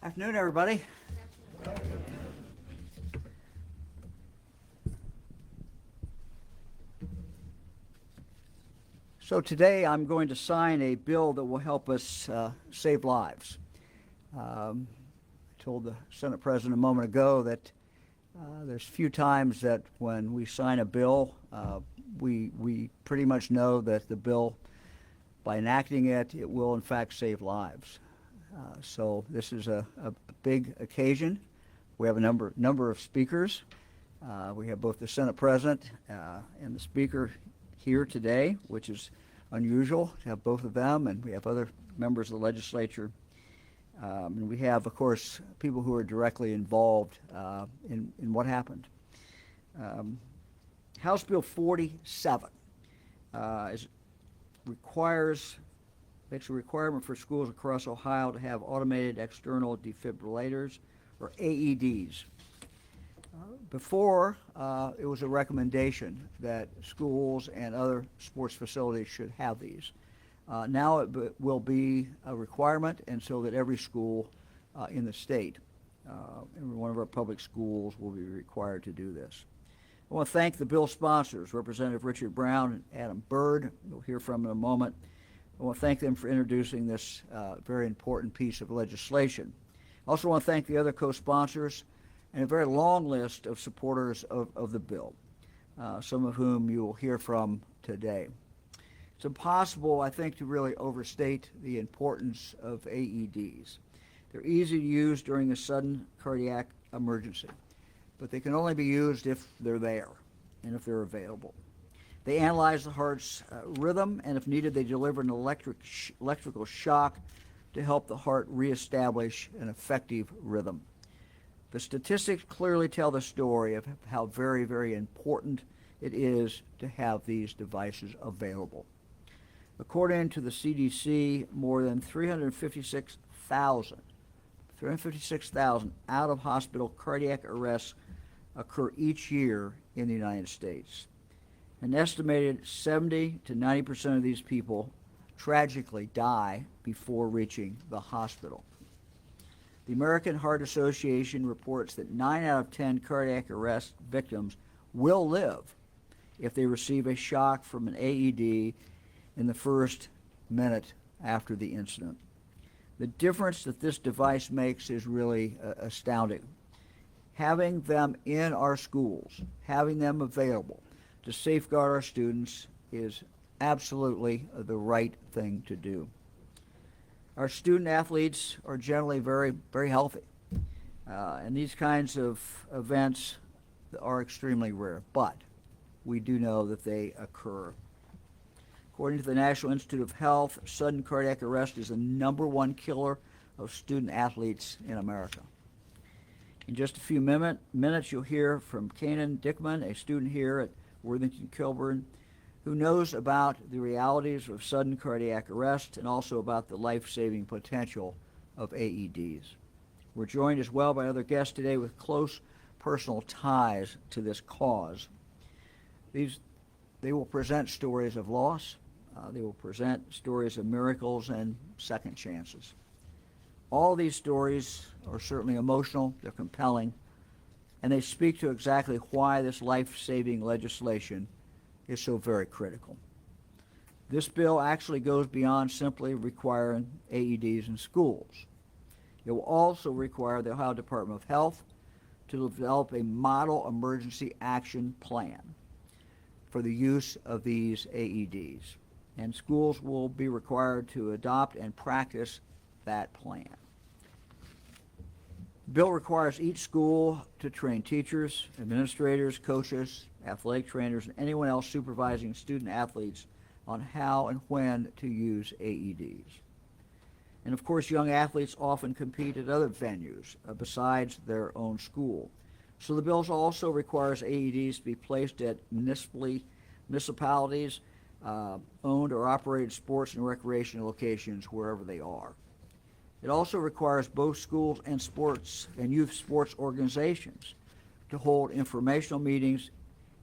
Afternoon, everybody. So today I'm going to sign a bill that will help us save lives. I told the Senate President a moment ago that there's few times that when we sign a bill, we pretty much know that the bill, by enacting it, it will in fact save lives. So this is a big occasion. We have a number of speakers. We have both the Senate President and the Speaker here today, which is unusual to have both of them, and we have other members of the legislature. And we have, of course, people who are directly involved in what happened. House Bill 47 makes a requirement for schools across Ohio to have automated external defibrillators, or AEDs. Before, it was a recommendation that schools and other sports facilities should have these. Now it will be a requirement, and so that every school in the state, every one of our public schools will be required to do this. I want to thank the bill sponsors, Representative Richard Brown and Adam Byrd. We'll hear from in a moment. I want to thank them for introducing this very important piece of legislation. I also want to thank the other co-sponsors and a very long list of supporters of the bill, some of whom you will hear from today. It's impossible, I think, to really overstate the importance of AEDs. They're easy to use during a sudden cardiac emergency, but they can only be used if they're there and if they're available. They analyze the heart's rhythm, and if needed, they deliver an electrical shock to help the heart reestablish an effective rhythm. The statistics clearly tell the story of how very, very important it is to have these devices available. According to the CDC, more than 356,000 out-of-hospital cardiac arrests occur each year in the United States. An estimated 70 to 90% of these people tragically die before reaching the hospital. The American Heart Association reports that 9 out of 10 cardiac arrest victims will live if they receive a shock from an AED in the first minute after the incident. The difference that this device makes is really astounding. Having them in our schools, having them available to safeguard our students is absolutely the right thing to do. Our student athletes are generally very, very healthy, and these kinds of events are extremely rare, but we do know that they occur. According to the National Institute of Health, sudden cardiac arrest is the #1 killer of student athletes in America. In just a few minutes, you'll hear from Kanan Dickman, a student here at Worthington Kilburn, who knows about the realities of sudden cardiac arrest and also about the life-saving potential of AEDs. We're joined as well by other guests today with close personal ties to this cause. They will present stories of loss. They will present stories of miracles and second chances. All these stories are certainly emotional, they're compelling, and they speak to exactly why this life-saving legislation is so very critical. This bill actually goes beyond simply requiring AEDs in schools. It will also require the Ohio Department of Health to develop a model emergency action plan for the use of these AEDs, and schools will be required to adopt and practice that plan. The bill requires each school to train teachers, administrators, coaches, athletic trainers, and anyone else supervising student athletes on how and when to use AEDs. And of course, young athletes often compete at other venues besides their own school. So the bill also requires AEDs to be placed at municipalities owned or operated sports and recreation locations wherever they are. It also requires both schools and sports and youth sports organizations to hold informational meetings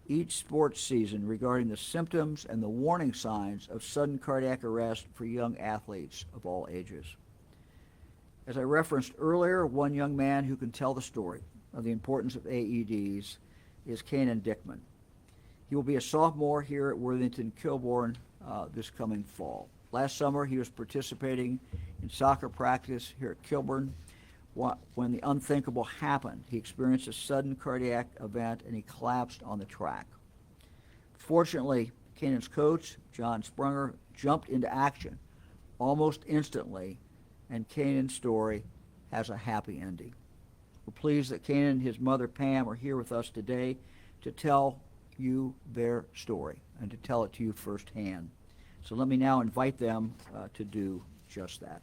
each sports season regarding the symptoms and the warning signs of sudden cardiac arrest for young athletes of all ages. As I referenced earlier, one young man who can tell the story of the importance of AEDs is Kanan Dickman. He will be a sophomore here at Worthington Kilbourne this coming fall. Last summer, he was participating in soccer practice here at Kilbourne. When the unthinkable happened, he experienced a sudden cardiac event and he collapsed on the track. Fortunately, Kanan's coach, John Sprunger, jumped into action almost instantly, and Kanan's story has a happy ending. We're pleased that Kanan and his mother, Pam, are here with us today to tell you their story and to tell it to you firsthand. So let me now invite them to do just that.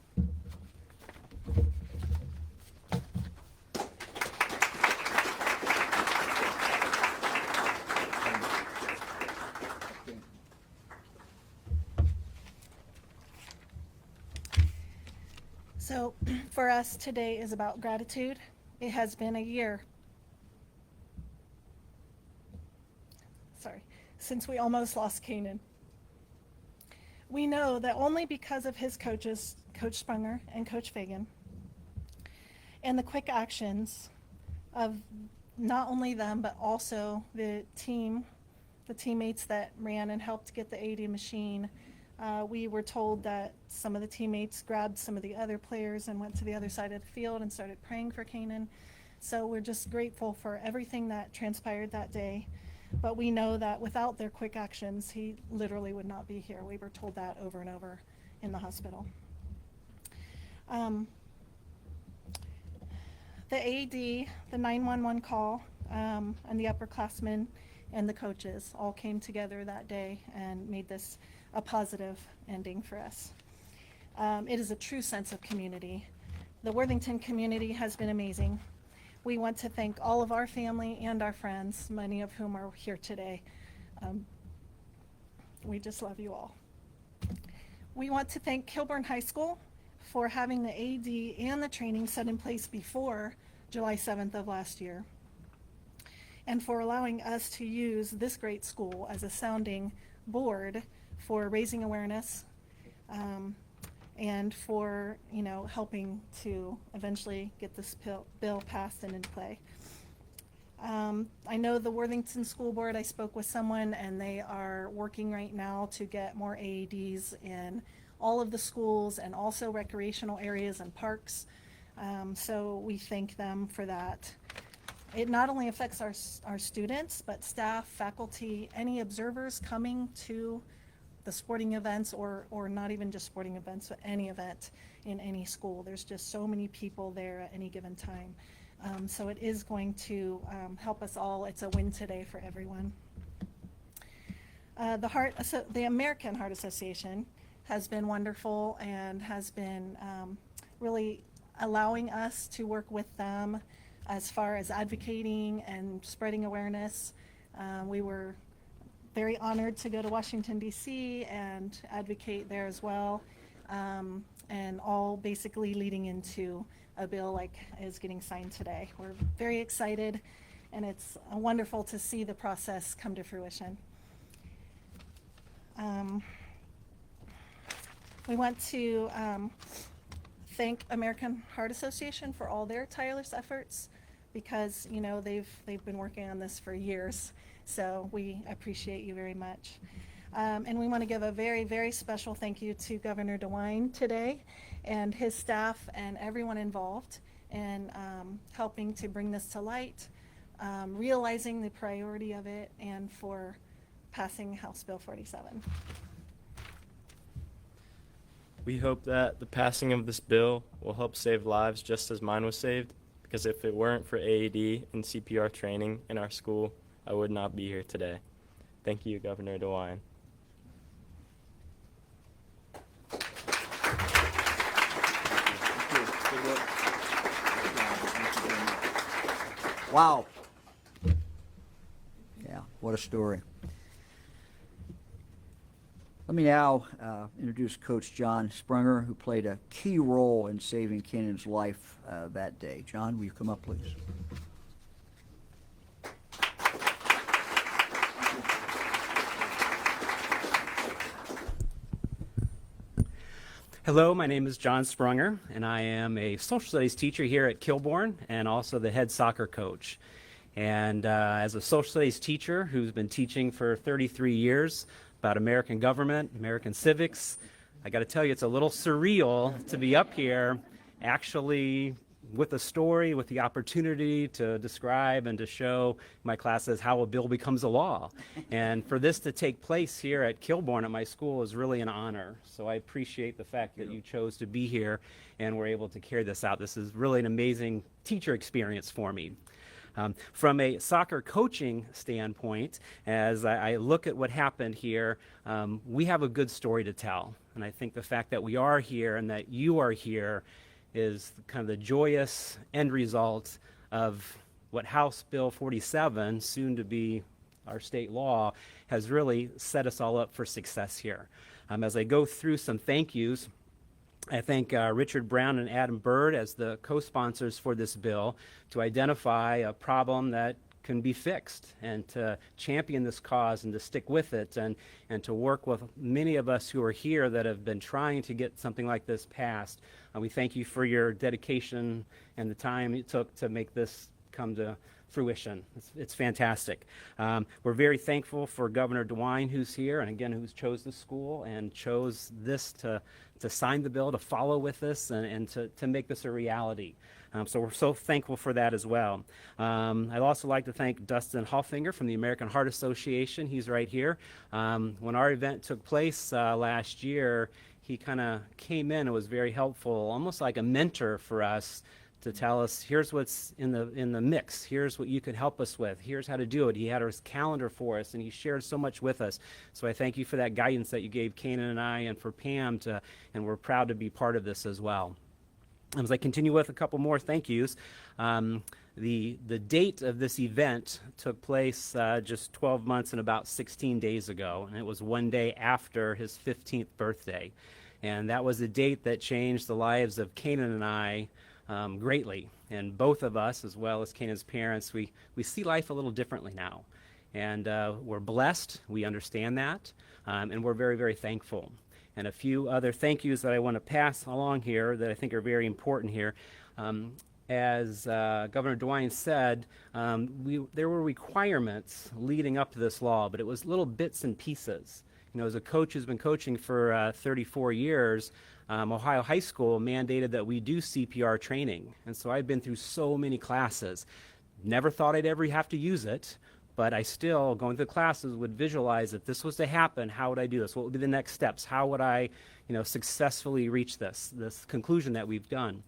So for us, today is about gratitude. It has been a year, since we almost lost Kanan. We know that only because of his coaches, Coach Sprunger and Coach Fagan, and the quick actions of not only them, but also the teammates that ran and helped get the AED machine. We were told that some of the teammates grabbed some of the other players and went to the other side of the field and started praying for Kanan. So we're just grateful for everything that transpired that day. But we know that without their quick actions, he literally would not be here. We were told that over and over in the hospital. The AED, the 911 call, and the upperclassmen and the coaches all came together that day and made this a positive ending for us. It is a true sense of community. The Worthington community has been amazing. We want to thank all of our family and our friends, many of whom are here today. We just love you all. We want to thank Kilbourne High School for having the AED and the training set in place before July 7th of last year, and for allowing us to use this great school as a sounding board for raising awareness, and for helping to eventually get this bill passed and in play. I know the Worthington School Board, I spoke with someone, and they are working right now to get more AEDs in all of the schools and also recreational areas and parks. So we thank them for that. It not only affects our students, but staff, faculty, any observers coming to the sporting events, or not even just sporting events, but any event in any school. There's just so many people there at any given time. So it is going to help us all. It's a win today for everyone. The American Heart Association has been wonderful and has been really allowing us to work with them as far as advocating and spreading awareness. We were very honored to go to Washington, D.C. and advocate there as well, and all basically leading into a bill like is getting signed today. We're very excited, and it's wonderful to see the process come to fruition. We want to thank American Heart Association for all their tireless efforts, because they've been working on this for years. So we appreciate you very much. And we want to give a very, very special thank you to Governor DeWine today and his staff and everyone involved in helping to bring this to light, realizing the priority of it, and for passing House Bill 47. We hope that the passing of this bill will help save lives just as mine was saved, because if it weren't for AED and CPR training in our school, I would not be here today. Thank you, Governor DeWine. Wow. Yeah, what a story. Let me now introduce Coach John Sprunger, who played a key role in saving Kanan's life that day. John, will you come up, please? Hello, my name is John Sprunger, and I am a social studies teacher here at Kilbourne and also the head soccer coach. And as a social studies teacher who's been teaching for 33 years about American government, American civics, I got to tell you, it's a little surreal to be up here actually with a story, with the opportunity to describe and to show my classes how a bill becomes a law. And for this to take place here at Kilbourne at my school is really an honor. So I appreciate the fact that you chose to be here and were able to carry this out. This is really an amazing teacher experience for me. From a soccer coaching standpoint, as I look at what happened here, we have a good story to tell. And I think the fact that we are here and that you are here is kind of the joyous end result of what House Bill 47, soon to be our state law, has really set us all up for success here. As I go through some thank yous, I thank Richard Brown and Adam Bird as the co-sponsors for this bill to identify a problem that can be fixed and to champion this cause and to stick with it and to work with many of us who are here that have been trying to get something like this passed. We thank you for your dedication and the time it took to make this come to fruition. It's fantastic. We're very thankful for Governor DeWine, who's here, and again, who's chose the school and chose this to sign the bill, to follow with this, and to make this a reality. So we're so thankful for that as well. I'd also like to thank Dustin Hoffinger from the American Heart Association. He's right here. When our event took place last year, he kind of came in and was very helpful, almost like a mentor for us, to tell us, here's what's in the mix, here's what you could help us with, here's how to do it. He had his calendar for us, and he shared so much with us. So I thank you for that guidance that you gave Kanan and I, and for Pam, and we're proud to be part of this as well. As I continue with a couple more thank yous, the date of this event took place just 12 months and about 16 days ago, and it was one day after his 15th birthday. And that was a date that changed the lives of Kanan and I greatly. And both of us, as well as Kanan's parents, we see life a little differently now. And we're blessed, we understand that, and we're very, very thankful. And a few other thank yous that I want to pass along here that I think are very important here. As Governor DeWine said, there were requirements leading up to this law, but it was little bits and pieces. You know, as a coach who's been coaching for 34 years, Ohio High School mandated that we do CPR training. And so I've been through so many classes. Never thought I'd ever have to use it, but I still, going through classes, would visualize if this was to happen, how would I do this? What would be the next steps? How would I, successfully reach this conclusion that we've done?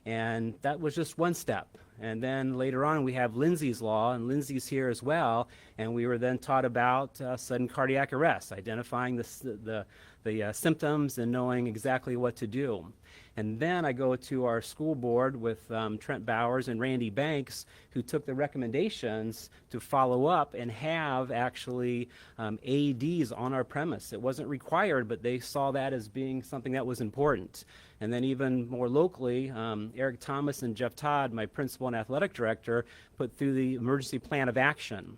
And that was just one step. And then later on, we have Lindsay's Law, and Lindsay's here as well. And we were then taught about sudden cardiac arrest, identifying the symptoms and knowing exactly what to do. And then I go to our school board with Trent Bowers and Randy Banks, who took the recommendations to follow up and have actually AEDs on our premise. It wasn't required, but they saw that as being something that was important. And then even more locally, Eric Thomas and Jeff Todd, my principal and athletic director, put through the emergency plan of action.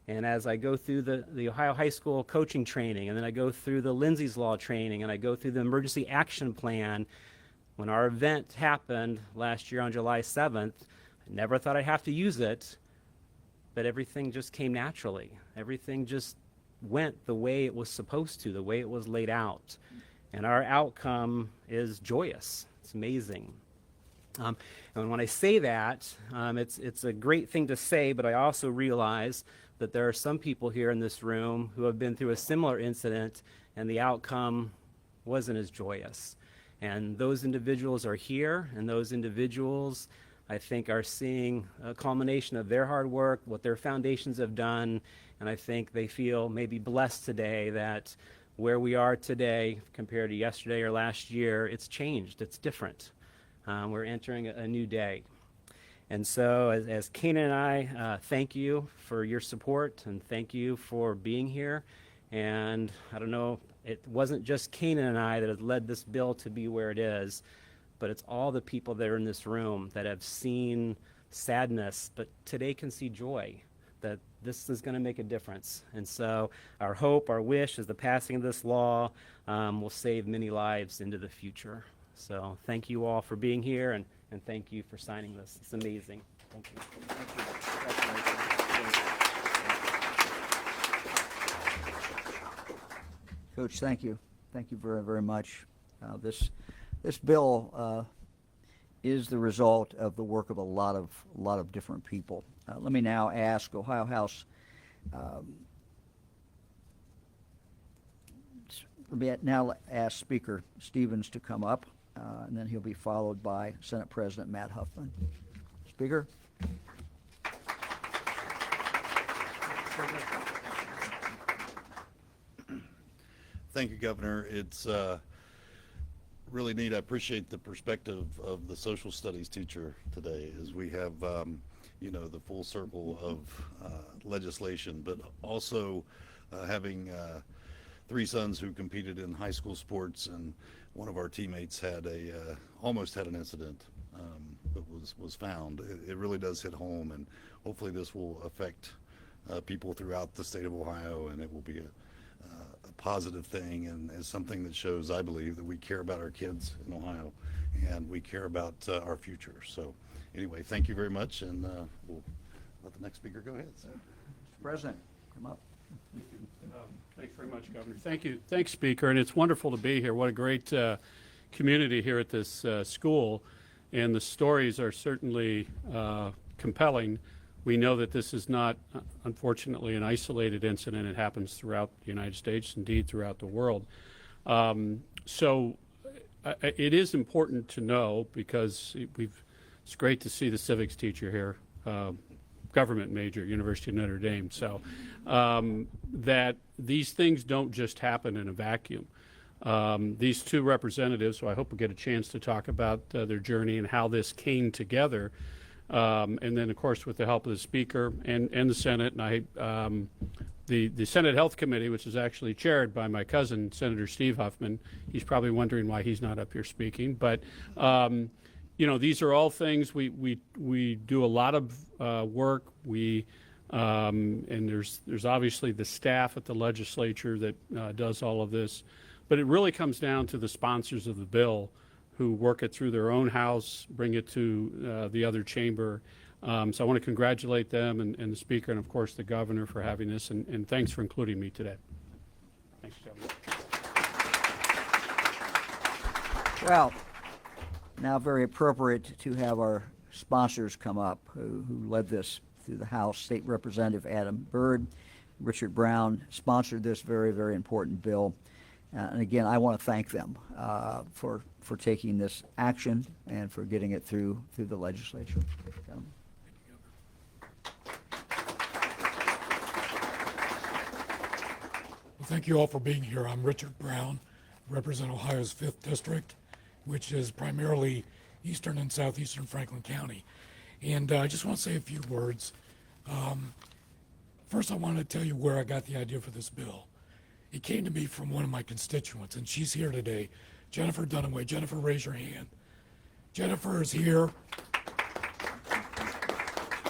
And as I go through the Ohio High School coaching training, and then I go through the Lindsay's Law training, and I go through the emergency action plan, when our event happened last year on July 7th, I never thought I'd have to use it, but everything just came naturally. Everything just went the way it was supposed to, the way it was laid out. And our outcome is joyous. It's amazing. And when I say that, it's a great thing to say, but I also realize that there are some people here in this room who have been through a similar incident, and the outcome wasn't as joyous. And those individuals are here, and those individuals, I think, are seeing a culmination of their hard work, what their foundations have done, and I think they feel maybe blessed today that where we are today compared to yesterday or last year, it's changed, it's different. We're entering a new day. And so as Kanan and I thank you for your support, and thank you for being here. And I don't know, it wasn't just Kanan and I that have led this bill to be where it is, but it's all the people that are in this room that have seen sadness, but today can see joy. that this is going to make a difference. And so our hope, our wish is the passing of this law will save many lives into the future. So thank you all for being here, and thank you for signing this. It's amazing. Thank you. Coach, thank you. Thank you very, very much. This bill is the result of the work of a lot of different people. Let me now ask Ohio House. Let me now ask Speaker Stevens to come up, and then he'll be followed by Senate President Matt Huffman. Speaker. Thank you, Governor. It's really neat. I appreciate the perspective of the social studies teacher today, as we have, the full circle of legislation, but also having 3 sons who competed in high school sports, and one of our teammates had almost had an incident, but was found. It really does hit home, and hopefully this will affect people throughout the state of Ohio, and it will be a positive thing, and is something that shows, I believe, that we care about our kids in Ohio and we care about our future. So anyway, thank you very much, and we'll let the next speaker go ahead. Mr. President, come up. Thanks very much, Governor. Thank you. Thanks, Speaker, and it's wonderful to be here. What a great community here at this school, and the stories are certainly compelling. We know that this is not, unfortunately, an isolated incident. It happens throughout the United States, indeed throughout the world. So it is important to know, because it's great to see the civics teacher here, government major, University of Notre Dame, so that these things don't just happen in a vacuum. These 2 representatives, so I hope we'll get a chance to talk about their journey and how this came together. And then, of course, with the help of the Speaker and the Senate, and the Senate Health Committee, which is actually chaired by my cousin, Senator Steve Huffman. He's probably wondering why he's not up here speaking. But, these are all things we do a lot of work. And there's obviously the staff at the legislature that does all of this. But it really comes down to the sponsors of the bill, who work it through their own house, bring it to the other chamber. So I want to congratulate them and the Speaker, and of course the Governor, for having this, and thanks for including me today. Thanks, Governor. Well, now very appropriate to have our sponsors come up who led this through the House. State Representative Adam Byrd, Richard Brown sponsored this very, very important bill. And again, I want to thank them for taking this action and for getting it through the legislature. Well, thank you all for being here. I'm Richard Brown, represent Ohio's 5th District, which is primarily eastern and southeastern Franklin County. And I just want to say a few words. First, I wanted to tell you where I got the idea for this bill. It came to me from one of my constituents, and she's here today, Jennifer Dunaway. Jennifer, raise your hand. Jennifer is here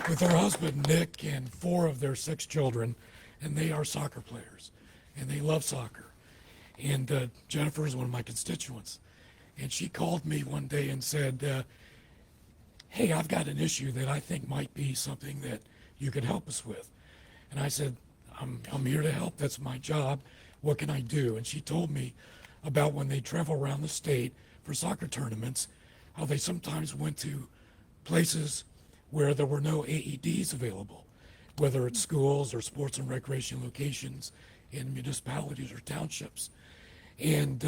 with her husband, Nick, and 4 of their 6 children, and they are soccer players, and they love soccer. And Jennifer is one of my constituents. And she called me one day and said, hey, I've got an issue that I think might be something that you could help us with. And I said, I'm here to help. That's my job. What can I do? And she told me about when they travel around the state for soccer tournaments, how they sometimes went to places where there were no AEDs available, whether it's schools or sports and recreation locations in municipalities or townships. And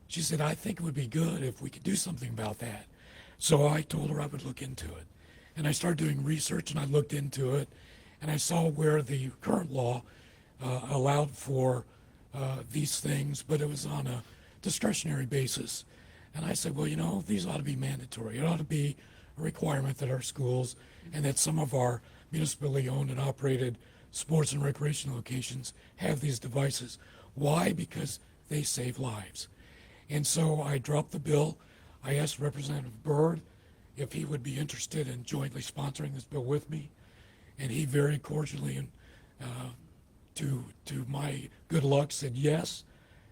she said, I think it would be good if we could do something about that. So I told her I would look into it. And I started doing research, and I looked into it, and I saw where the current law allowed for these things, but it was on a discretionary basis. And I said, well, these ought to be mandatory. It ought to be a requirement that our schools and that some of our municipally owned and operated sports and recreation locations have these devices. Why? Because they save lives. And so I dropped the bill. I asked Representative Byrd if he would be interested in jointly sponsoring this bill with me. and he very cordially and to my good luck said yes.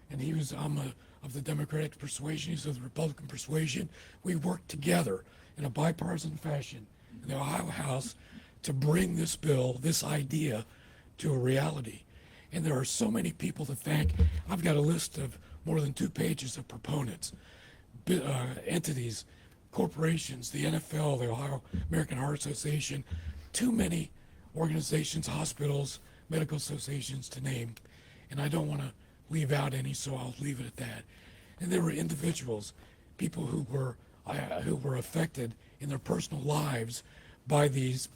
And I'm of the Democratic persuasion, he's of the Republican persuasion. We worked together in a bipartisan fashion in the Ohio House to bring this bill, this idea, to a reality. And there are so many people to thank. I've got a list of more than 2 pages of proponents, entities, corporations, the NFL, the Ohio American Heart Association, too many organizations, hospitals, medical associations to name. And I don't want to leave out any, so I'll leave it at that. And there were individuals, people who were affected in their personal lives by these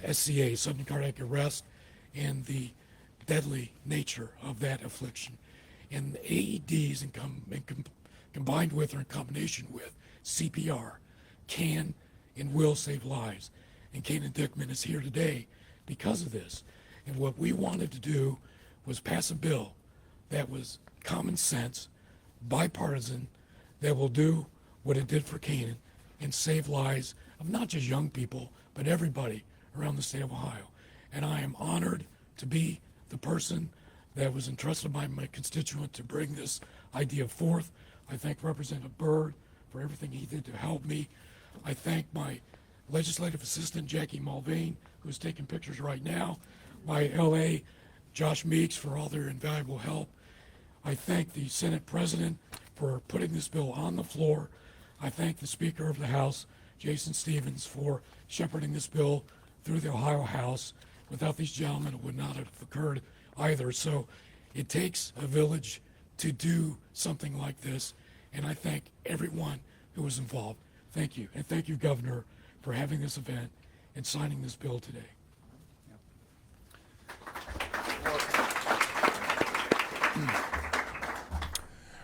SCA, sudden cardiac arrest, and the deadly nature of that affliction. And the AEDs combined with or in combination with CPR can and will save lives. And Kanan Dickman is here today because of this. And what we wanted to do was pass a bill that was common sense, bipartisan, that will do what it did for Kanan and save lives of not just young people, but everybody around the state of Ohio. And I am honored to be the person that was entrusted by my constituent to bring this idea forth. I thank Representative Byrd for everything he did to help me. I thank my legislative assistant, Jackie Mulvane, who's taking pictures right now, my LA, Josh Meeks, for all their invaluable help. I thank the Senate President for putting this bill on the floor. I thank the Speaker of the House, Jason Stevens, for shepherding this bill through the Ohio House. Without these gentlemen, it would not have occurred either. So it takes a village to do something like this, and I thank everyone who was involved. Thank you, and thank you, Governor, for having this event and signing this bill today.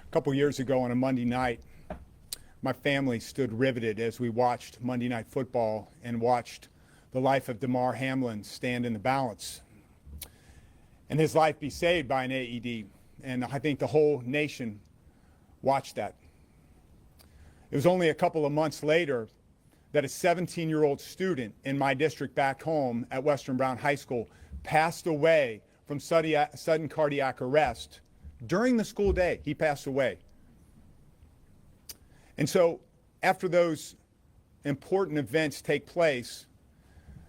A couple years ago on a Monday night, my family stood riveted as we watched Monday Night Football and watched the life of Damar Hamlin stand in the balance and his life be saved by an AED. And I think the whole nation watched that. It was only a couple of months later that a 17-year-old student in my district back home at Western Brown High School passed away from sudden cardiac arrest. During the school day, he passed away. And so after those important events take place,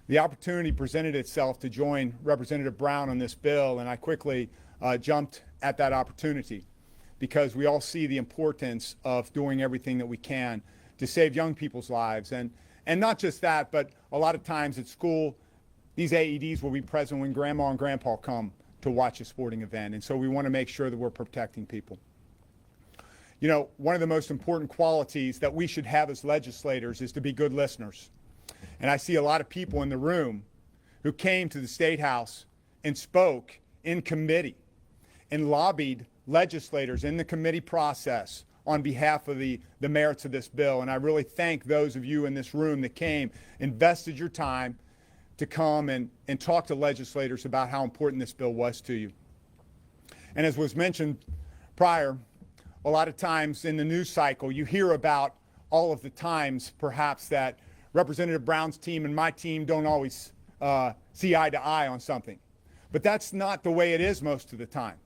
the opportunity presented itself to join Representative Brown on this bill, and I quickly jumped at that opportunity because we all see the importance of doing everything that we can to save young people's lives. And not just that, but a lot of times at school, these AEDs will be present when Grandma and Grandpa come to watch a sporting event, and so we want to make sure that we're protecting people. You know, one of the most important qualities that we should have as legislators is to be good listeners. And I see a lot of people in the room who came to the State House and spoke in committee and lobbied legislators in the committee process on behalf of the merits of this bill. And I really thank those of you in this room that came, invested your time to come and talk to legislators about how important this bill was to you. And as was mentioned prior, a lot of times in the news cycle, you hear about all of the times perhaps that Representative Brown's team and my team don't always see eye to eye on something. But that's not the way it is most of the time.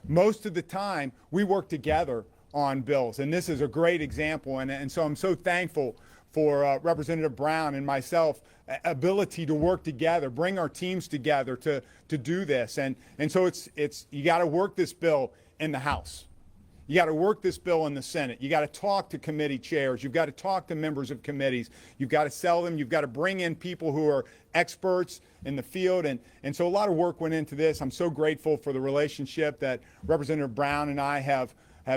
Most of the time, we work together on bills, and this is a great example. And so I'm so thankful for Representative Brown and myself ability to work together, bring our teams together to do this. And so it's you got to work this bill in the House. You got to work this bill in the Senate. You got to talk to committee chairs. You've got to talk to members of committees. You've got to sell them. You've got to bring in people who are experts in the field. And so a lot of work went into this. I'm so grateful for the relationship that Representative Brown and I have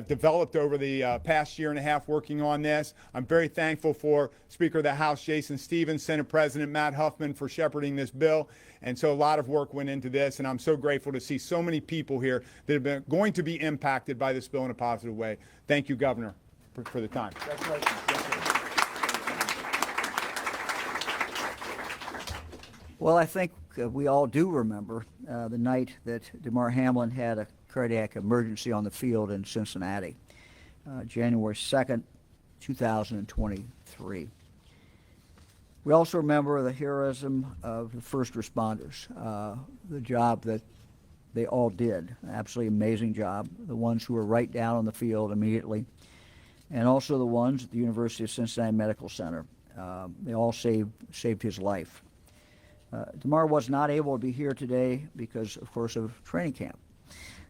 developed over the past year and a half working on this. I'm very thankful for Speaker of the House Jason Stevens, Senate President Matt Huffman for shepherding this bill. And so a lot of work went into this, and I'm so grateful to see so many people here that have been going to be impacted by this bill in a positive way. Thank you, Governor, for the time. Well, I think we all do remember the night that Damar Hamlin had a cardiac emergency on the field in Cincinnati, January 2nd, 2023. We also remember the heroism of the first responders, the job that they all did, an absolutely amazing job, the ones who were right down on the field immediately, and also the ones at the University of Cincinnati Medical Center. They all saved his life. DeMar was not able to be here today because, of course, of training camp,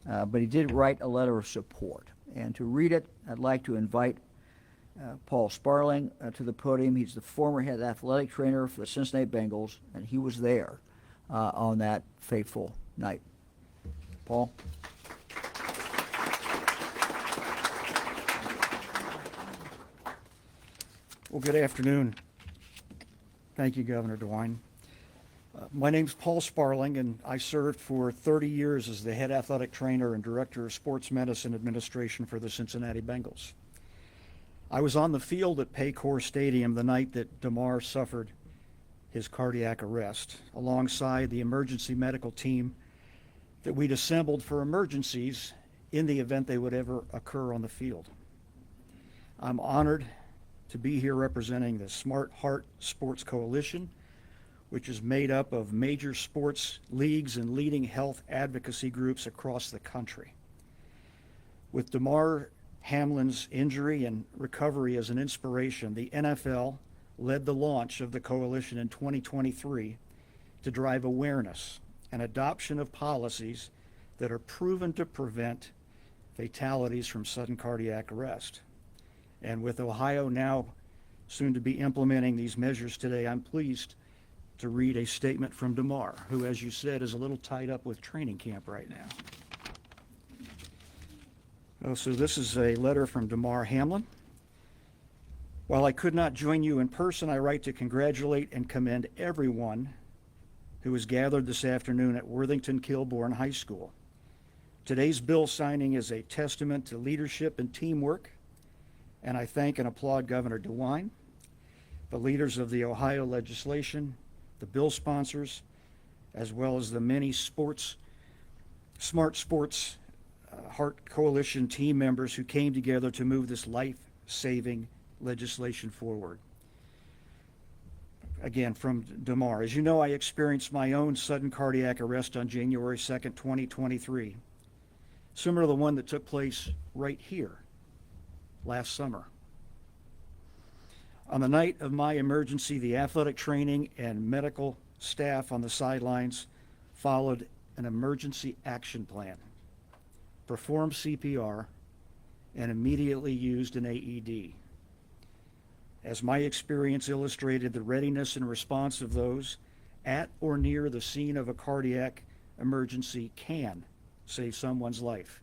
but he did write a letter of support. And to read it, I'd like to invite Paul Sparling to the podium. He's the former head athletic trainer for the Cincinnati Bengals, and he was there on that fateful night. Paul? Well, good afternoon. Thank you, Governor DeWine. My name's Paul Sparling, and I served for 30 years as the head athletic trainer and director of sports medicine administration for the Cincinnati Bengals. I was on the field at Paycor Stadium the night that DeMar suffered his cardiac arrest, alongside the emergency medical team that we'd assembled for emergencies in the event they would ever occur on the field. I'm honored to be here representing the Smart Heart Sports Coalition, which is made up of major sports leagues and leading health advocacy groups across the country. With Damar Hamlin's injury and recovery as an inspiration, the NFL led the launch of the coalition in 2023 to drive awareness and adoption of policies that are proven to prevent fatalities from sudden cardiac arrest. And with Ohio now soon to be implementing these measures today, I'm pleased to read a statement from DeMar, who, as you said, is a little tied up with training camp right now. So this is a letter from DeMar Hamlin. While I could not join you in person, I write to congratulate and commend everyone who is gathered this afternoon at Worthington-Kilbourne High School. Today's bill signing is a testament to leadership and teamwork, and I thank and applaud Governor DeWine, the leaders of the Ohio legislation, the bill sponsors, as well as the many Smart Sports Heart Coalition team members who came together to move this life-saving legislation forward. Again, from DeMar. As you know, I experienced my own sudden cardiac arrest on January 2nd, 2023, similar to the one that took place right here last summer. On the night of my emergency, the athletic training and medical staff on the sidelines followed an emergency action plan, performed CPR, and immediately used an AED. As my experience illustrated, the readiness and response of those at or near the scene of a cardiac emergency can save someone's life.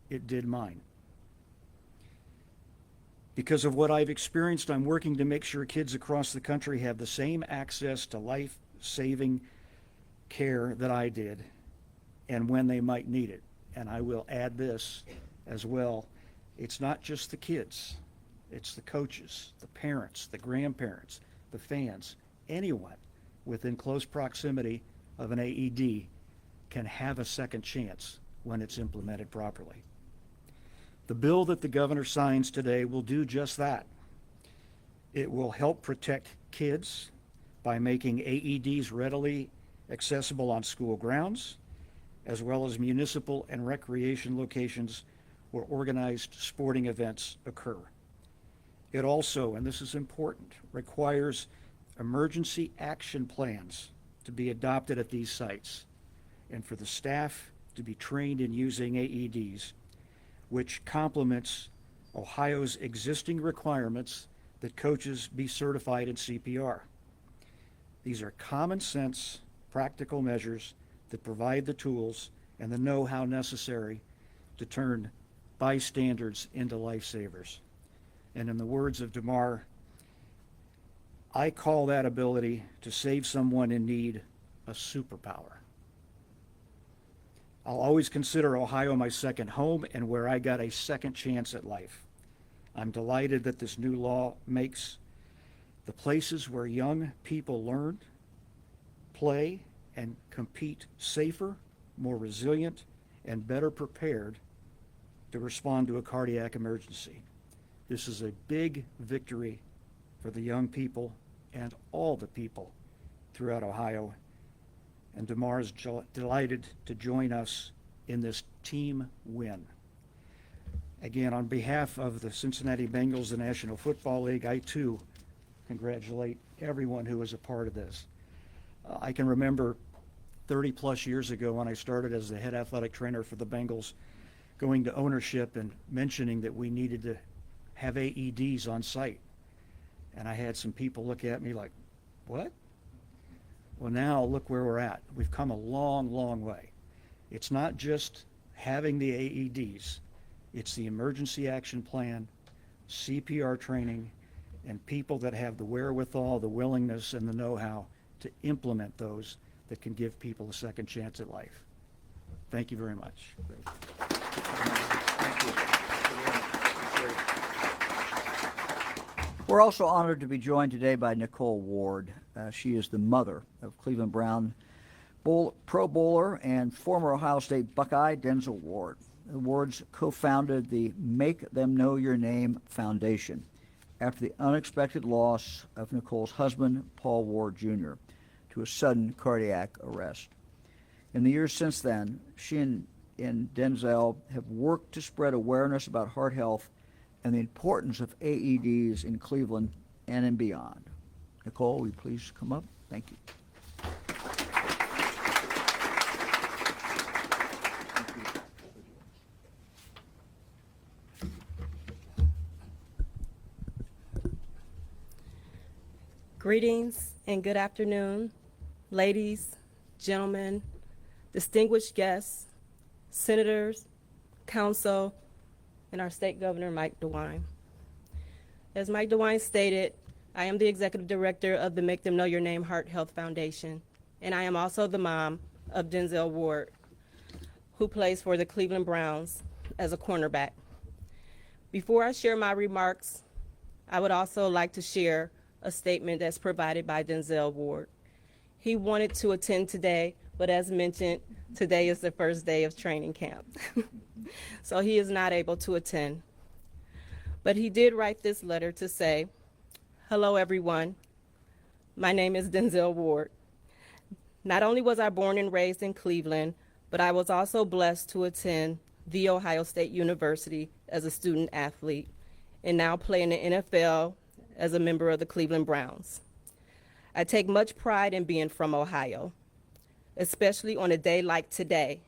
It did mine. Because of what I've experienced, I'm working to make sure kids across the country have the same access to life-saving care that I did and when they might need it. And I will add this as well. It's not just the kids. It's the coaches, the parents, the grandparents, the fans. Anyone within close proximity of an AED can have a second chance when it's implemented properly. The bill that the governor signs today will do just that. It will help protect kids by making AEDs readily accessible on school grounds, as well as municipal and recreation locations where organized sporting events occur. It also, and this is important, requires emergency action plans to be adopted at these sites and for the staff to be trained in using AEDs, which complements Ohio's existing requirements that coaches be certified in CPR. These are common sense, practical measures that provide the tools and the know-how necessary to turn bystanders into lifesavers. And in the words of DeMar, I call that ability to save someone in need a superpower. I'll always consider Ohio my second home and where I got a second chance at life. I'm delighted that this new law makes the places where young people learn, play, and compete safer, more resilient, and better prepared to respond to a cardiac emergency. This is a big victory for the young people and all the people throughout Ohio. And DeMar is delighted to join us in this team win. Again, on behalf of the Cincinnati Bengals, the National Football League, I too congratulate everyone who was a part of this. I can remember 30 plus years ago when I started as the head athletic trainer for the Bengals, going to ownership and mentioning that we needed to have AEDs on site. And I had some people look at me like, what? Well, now look where we're at. We've come a long, long way. It's not just having the AEDs. It's the emergency action plan, CPR training, and people that have the wherewithal, the willingness, and the know-how to implement those that can give people a second chance at life. Thank you very much. We're also honored to be joined today by Nicole Ward. She is the mother of Cleveland Brown Pro Bowler and former Ohio State Buckeye Denzel Ward. The Wards co-founded the Make Them Know Your Name Foundation after the unexpected loss of Nicole's husband, Paul Ward Jr., to a sudden cardiac arrest. In the years since then, she and Denzel have worked to spread awareness about heart health and the importance of AEDs in Cleveland and beyond. Nicole, will you please come up? Thank you. Greetings and good afternoon, ladies, gentlemen, distinguished guests, senators, council, and our state governor, Mike DeWine. As Mike DeWine stated, I am the executive director of the Make Them Know Your Name Heart Health Foundation, and I am also the mom of Denzel Ward, who plays for the Cleveland Browns as a cornerback. Before I share my remarks, I would also like to share a statement that's provided by Denzel Ward. He wanted to attend today, but as mentioned, today is the first day of training camp. So he is not able to attend. But he did write this letter to say, "Hello everyone, my name is Denzel Ward. Not only was I born and raised in Cleveland, but I was also blessed to attend The Ohio State University as a student athlete and now play in the NFL as a member of the Cleveland Browns. I take much pride in being from Ohio, especially on a day like today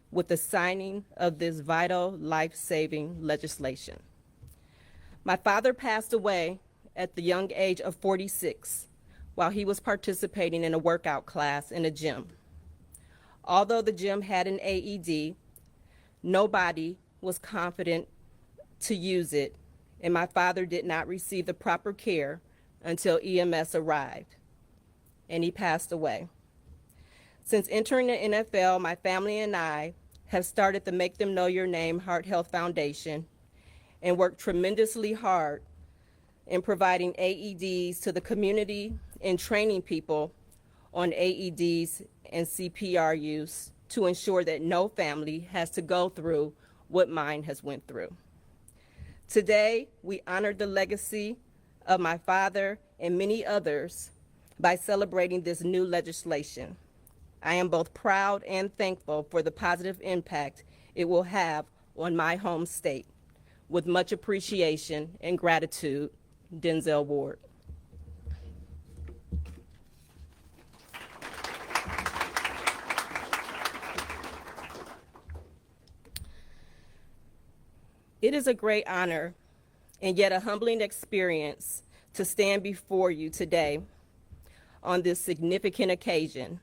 with the signing of this vital life-saving legislation. My father passed away at the young age of 46 while he was participating in a workout class in a gym. Although the gym had an AED, nobody was confident to use it, and my father did not receive the proper care until EMS arrived, and he passed away. Since entering the NFL, my family and I have started the Make Them Know Your Name Heart Health Foundation and worked tremendously hard in providing AEDs to the community and training people on AEDs and CPR use to ensure that no family has to go through what mine has went through. Today, we honored the legacy of my father and many others by celebrating this new legislation. I am both proud and thankful for the positive impact it will have on my home state. With much appreciation and gratitude, Denzel Ward. It is a great honor and yet a humbling experience to stand before you today on this significant occasion,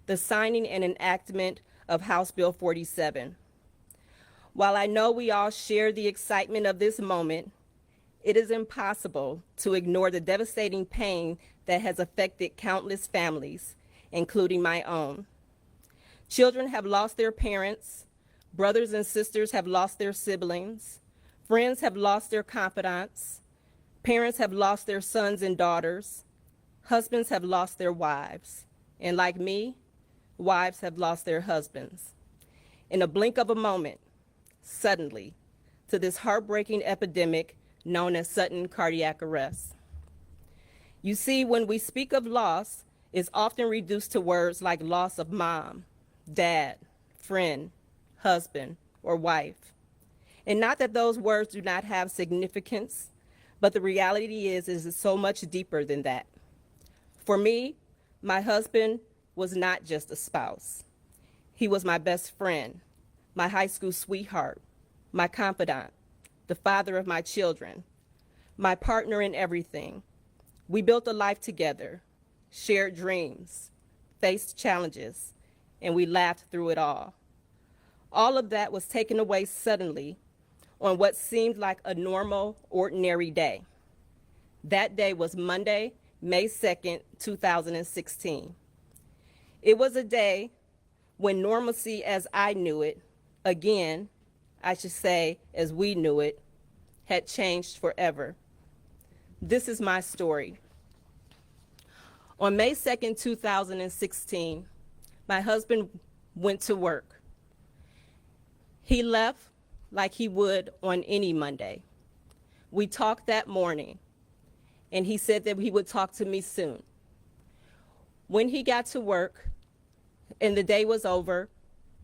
the signing and enactment of House Bill 47. While I know we all share the excitement of this moment, it is impossible to ignore the devastating pain that has affected countless families, including my own. Children have lost their parents, brothers and sisters have lost their siblings, friends have lost their confidants, parents have lost their sons and daughters, husbands have lost their wives, and like me, wives have lost their husbands. In a blink of a moment, suddenly, to this heartbreaking epidemic known as sudden cardiac arrest. You see, when we speak of loss, it's often reduced to words like loss of mom, dad, friend, husband, or wife. And not that those words do not have significance, but the reality is it's so much deeper than that. For me, my husband was not just a spouse. He was my best friend, my high school sweetheart, my confidant, the father of my children, my partner in everything. We built a life together, shared dreams, faced challenges, and we laughed through it all. All of that was taken away suddenly on what seemed like a normal, ordinary day. That day was Monday, May 2nd, 2016. It was a day when normalcy as I knew it, again, I should say as we knew it, had changed forever. This is my story. On May 2nd, 2016, my husband went to work. He left like he would on any Monday. We talked that morning, and he said that he would talk to me soon. When he got to work and the day was over,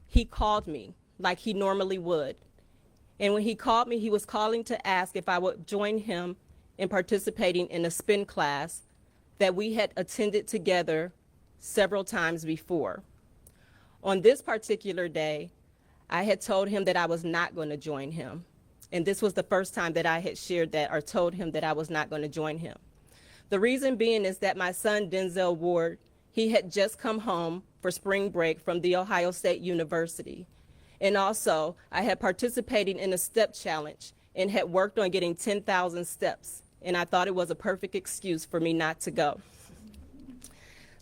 he called me like he normally would. And when he called me, he was calling to ask if I would join him in participating in a spin class that we had attended together several times before. On this particular day, I had told him that I was not going to join him. And this was the first time that I had shared that or told him that I was not going to join him. The reason being is that my son, Denzel Ward, he had just come home for spring break from The Ohio State University. And also, I had participated in a step challenge and had worked on getting 10,000 steps. And I thought it was a perfect excuse for me not to go.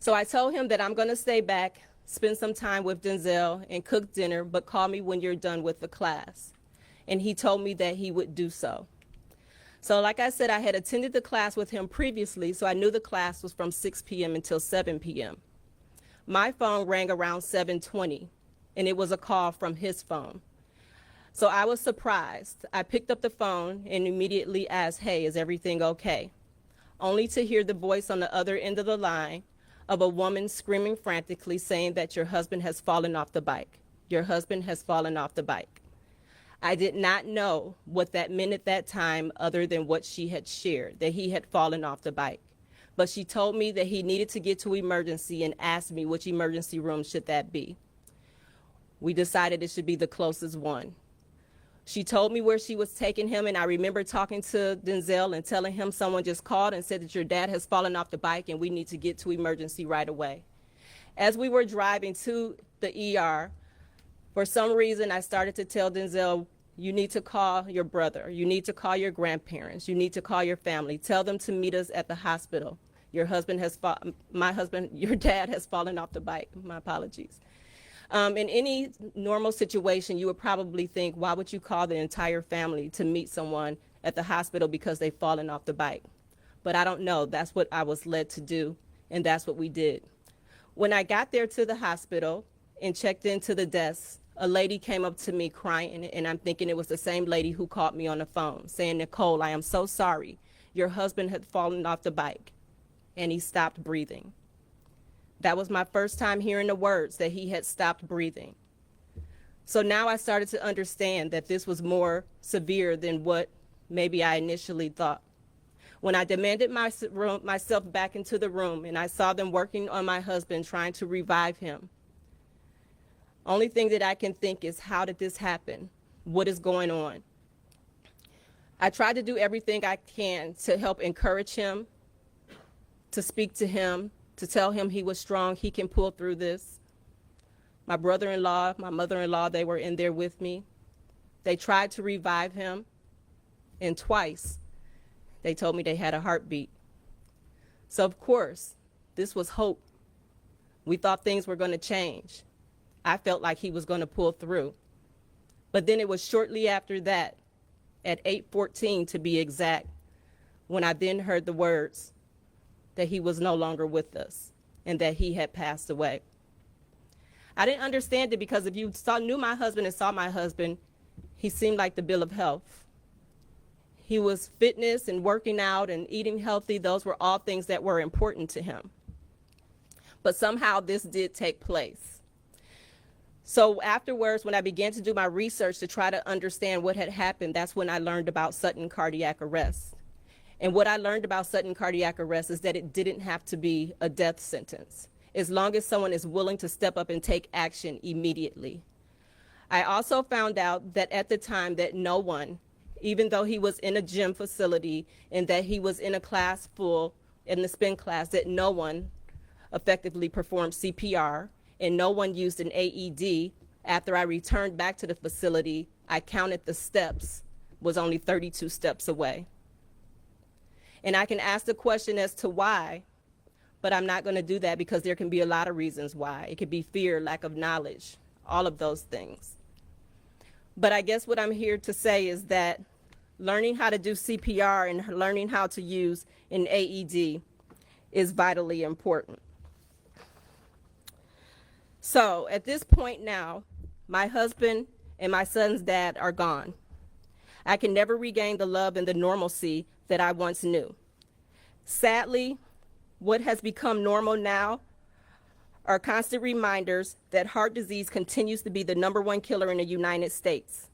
So I told him that I'm going to stay back, spend some time with Denzel, and cook dinner, but call me when you're done with the class. And he told me that he would do so. So like I said, I had attended the class with him previously, so I knew the class was from 6 p.m. until 7 p.m. My phone rang around 7:20, and it was a call from his phone. So I was surprised. I picked up the phone and immediately asked, "Hey, is everything okay?" Only to hear the voice on the other end of the line of a woman screaming frantically saying that your husband has fallen off the bike. Your husband has fallen off the bike. I did not know what that meant at that time other than what she had shared, that he had fallen off the bike. But she told me that he needed to get to emergency and asked me which emergency room should that be. We decided it should be the closest one. She told me where she was taking him, and I remember talking to Denzel and telling him someone just called and said that your dad has fallen off the bike and we need to get to emergency right away. As we were driving to the ER, for some reason I started to tell Denzel, you need to call your brother, you need to call your grandparents, you need to call your family, tell them to meet us at the hospital. Your dad has fallen off the bike, my apologies. In any normal situation, you would probably think, why would you call the entire family to meet someone at the hospital because they've fallen off the bike? But I don't know. That's what I was led to do, and that's what we did. When I got there to the hospital and checked into the desk, a lady came up to me crying, and I'm thinking it was the same lady who called me on the phone, saying, "Nicole, I am so sorry. Your husband had fallen off the bike, and he stopped breathing." That was my first time hearing the words that he had stopped breathing. So now I started to understand that this was more severe than what maybe I initially thought. When I demanded myself back into the room and I saw them working on my husband, trying to revive him, only thing that I can think is, how did this happen? What is going on? I tried to do everything I can to help encourage him, to speak to him, to tell him he was strong, he can pull through this. My brother-in-law, my mother-in-law, they were in there with me. They tried to revive him, and twice they told me they had a heartbeat. So of course, this was hope. We thought things were going to change. I felt like he was going to pull through. But then it was shortly after that, at 8:14 to be exact, when I then heard the words that he was no longer with us and that he had passed away. I didn't understand it because if you knew my husband and saw my husband, he seemed like the bill of health. He was fitness and working out and eating healthy. Those were all things that were important to him. But somehow this did take place. So afterwards, when I began to do my research to try to understand what had happened, that's when I learned about sudden cardiac arrest. And what I learned about sudden cardiac arrest is that it didn't have to be a death sentence, as long as someone is willing to step up and take action immediately. I also found out that at the time that no one, even though he was in a gym facility and that he was in a class full, in the spin class, that no one effectively performed CPR and no one used an AED. After I returned back to the facility, I counted the steps, was only 32 steps away. And I can ask the question as to why, but I'm not going to do that because there can be a lot of reasons why. It could be fear, lack of knowledge, all of those things. But I guess what I'm here to say is that learning how to do CPR and learning how to use an AED is vitally important. So at this point now, my husband and my son's dad are gone. I can never regain the love and the normalcy that I once knew. Sadly, what has become normal now are constant reminders that heart disease continues to be the #1 killer in the United States,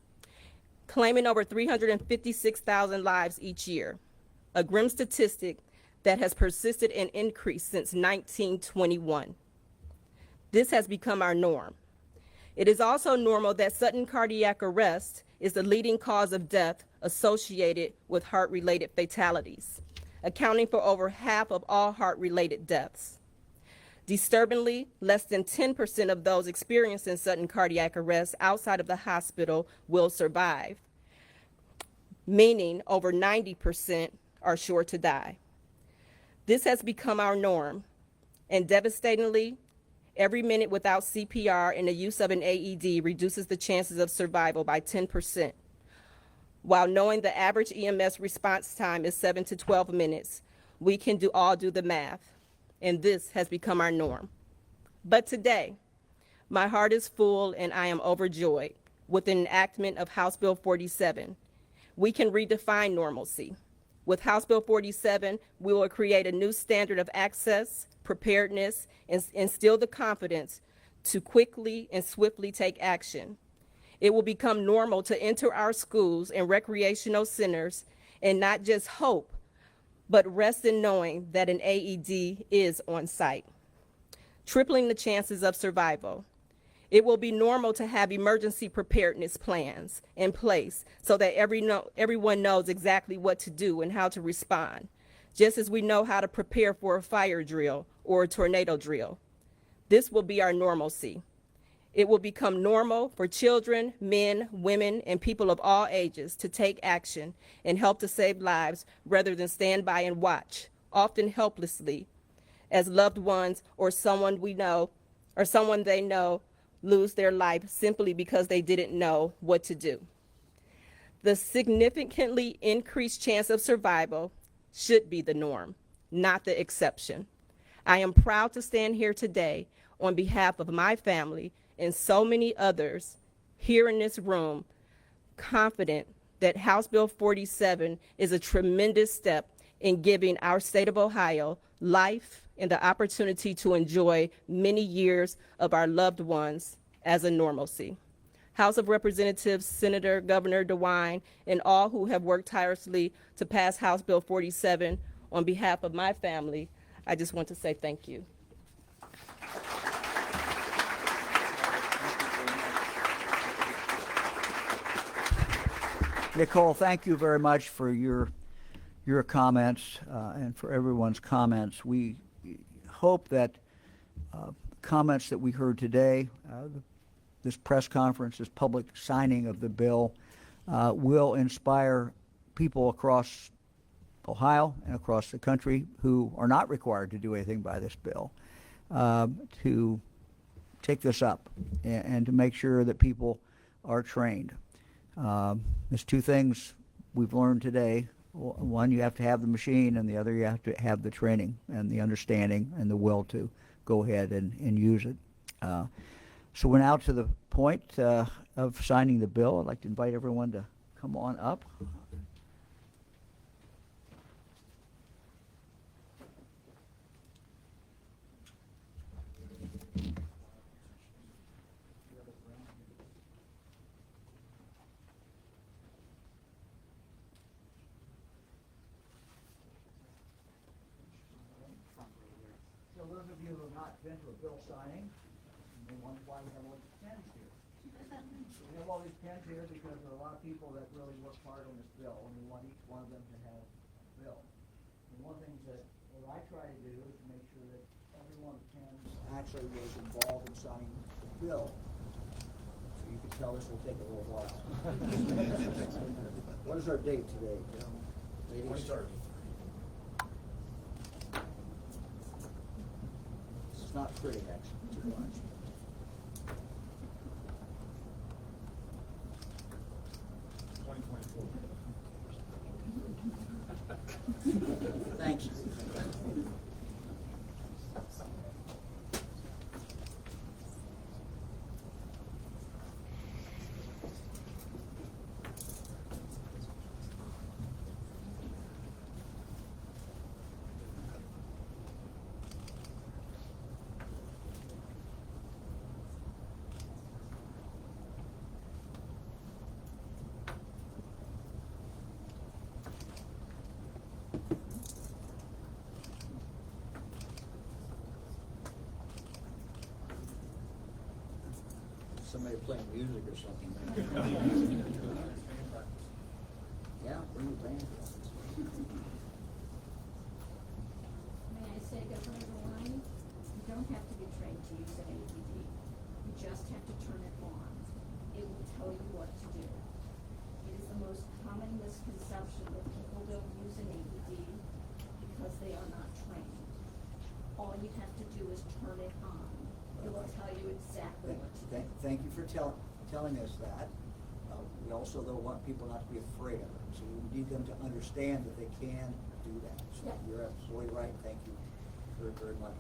claiming over 356,000 lives each year, a grim statistic that has persisted and increased since 1921. This has become our norm. It is also normal that sudden cardiac arrest is the leading cause of death associated with heart-related fatalities, accounting for over half of all heart-related deaths. Disturbingly, less than 10% of those experiencing sudden cardiac arrest outside of the hospital will survive, meaning over 90% are sure to die. This has become our norm, and devastatingly, every minute without CPR and the use of an AED reduces the chances of survival by 10%. While knowing the average EMS response time is 7 to 12 minutes, we can all do the math, and this has become our norm. But today, my heart is full and I am overjoyed with the enactment of House Bill 47. We can redefine normalcy. With House Bill 47, we will create a new standard of access, preparedness, and instill the confidence to quickly and swiftly take action. It will become normal to enter our schools and recreational centers and not just hope, but rest in knowing that an AED is on site, tripling the chances of survival. It will be normal to have emergency preparedness plans in place so that everyone knows exactly what to do and how to respond, just as we know how to prepare for a fire drill or a tornado drill. This will be our normalcy. It will become normal for children, men, women, and people of all ages to take action and help to save lives rather than stand by and watch, often helplessly, as loved ones or someone we know or someone they know lose their life simply because they didn't know what to do. The significantly increased chance of survival should be the norm, not the exception. I am proud to stand here today on behalf of my family and so many others here in this room, confident that House Bill 47 is a tremendous step in giving our state of Ohio life and the opportunity to enjoy many years of our loved ones as a normalcy. House of Representatives, Senator, Governor DeWine, and all who have worked tirelessly to pass House Bill 47, on behalf of my family, I just want to say thank you. Nicole, thank you very much for your comments and for everyone's comments. We hope that comments that we heard today, this press conference, this public signing of the bill, will inspire people across Ohio and across the country who are not required to do anything by this bill to take this up and to make sure that people are trained. There's two things we've learned today. One, you have to have the machine, and the other, you have to have the training and the understanding and the will to go ahead and use it. So we're now to the point of signing the bill. I'd like to invite everyone to come on up. We'll begin with the pledge of allegiance. I pledge allegiance to the flag of the United States of America and to the republic for which it stands, one nation, under God, indivisible, with liberty and justice for all. been to a bill signing, and they wonder why we have all these pens here. So we have all these pens here because there are a lot of people that really work hard on this bill, and we want each one of them to have a bill. And one of the things that I try to do is to make sure that every one of the pens actually was involved in signing the bill. So you can tell this will take a little while. What is our date today, ladies? 23rd. This is not pretty, actually, too much. Thanks. Somebody playing music or something. Yeah, bring the band. May I say, Governor DeWine, you don't have to be trained to use an AED. You just have to turn it on. It will tell you what to do. It is the most common misconception that people don't use an AED because they are not trained. All you have to do is turn it on. It will tell you exactly what to do. Thank you for telling us that. We also, though, want people not to be afraid of it. So we need them to understand that they can do that. So Yeah. you're absolutely right. Thank you very, very much.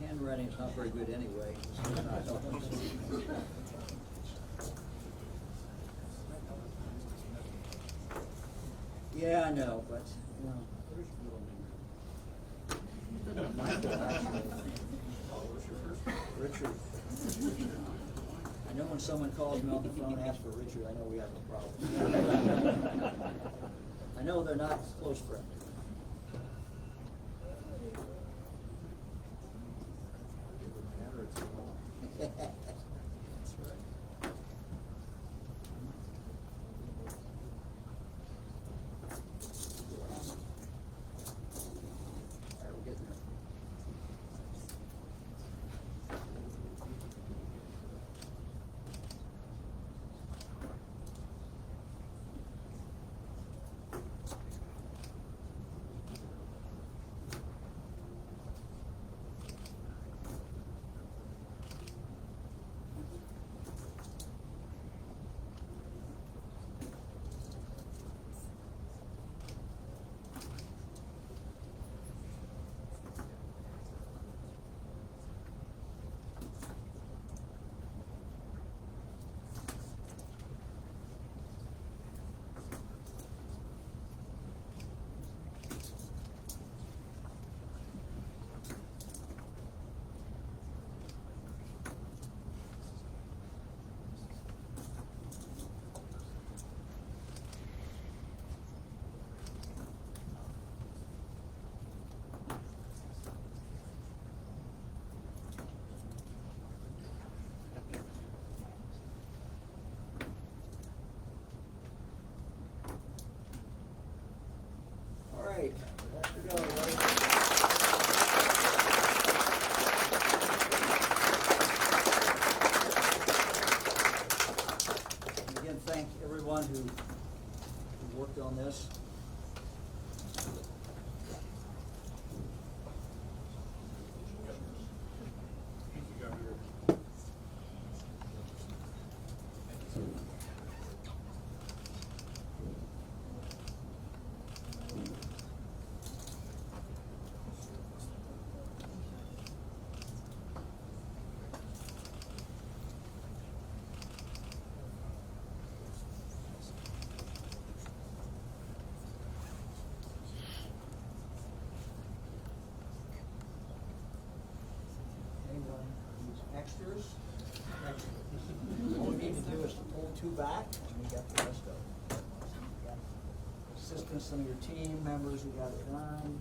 Handwriting is not very good anyway. Yeah, I know, but, you know. Michael, actually. Richard. I know when someone calls me on the phone and asks for Richard, I know we have a problem. I know they're not close friends. extras. All we need to do is to pull 2 back, and we got the rest of it. Assistance, some of your team members who got it done.